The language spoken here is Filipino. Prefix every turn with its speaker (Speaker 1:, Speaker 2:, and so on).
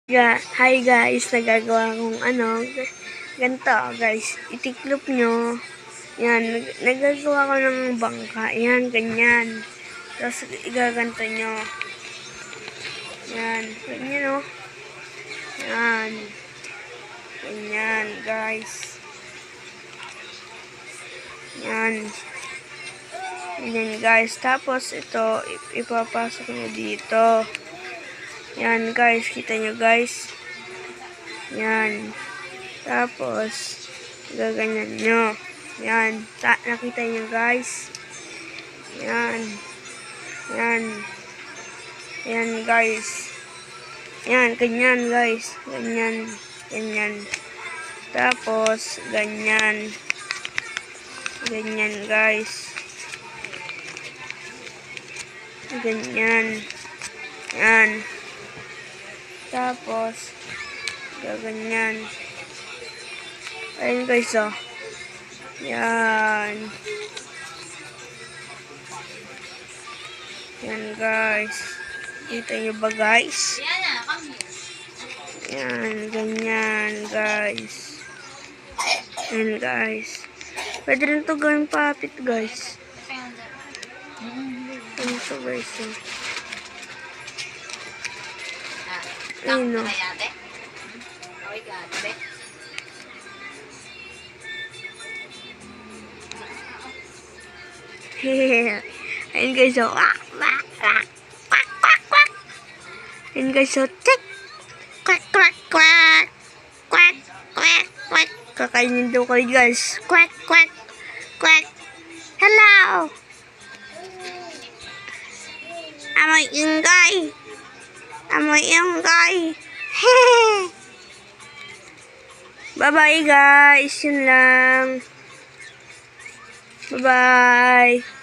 Speaker 1: Hi guys, nagagawa kong ganito guys, itiklop nyo, yan, nagagawa ko ng bangka, yan, ganyan, tapos igaganto nyo, yan, ganyan o, yan, ganyan guys, yan, ganyan guys, tapos ito, ipapasok nyo dito. Yan guys, kita nyo guys. Yan. Tapos, gaganyan nyo. Yan. Nakita nyo guys. Yan. Yan. Yan guys. Yan, ganyan guys. Ganyan. Ganyan. Tapos, ganyan. Ganyan guys. Ganyan. Yan. Tapos, gaganyan. Ayun guys, oh. Yan. Yan guys. Kita nyo ba guys? Yan, ganyan guys. Yan guys. Pwede rin ito gawin papit guys. Yan ito guys, oh. Ayun o. Ayun guys o. Ayun guys o. Tik! Quack, quack, quack! Quack, quack, quack! Kakainin daw kayo guys. Quack, quack, quack! Hello! Amoy ingay! Amoy ingay. Bye-bye guys. Yun lang. Bye-bye.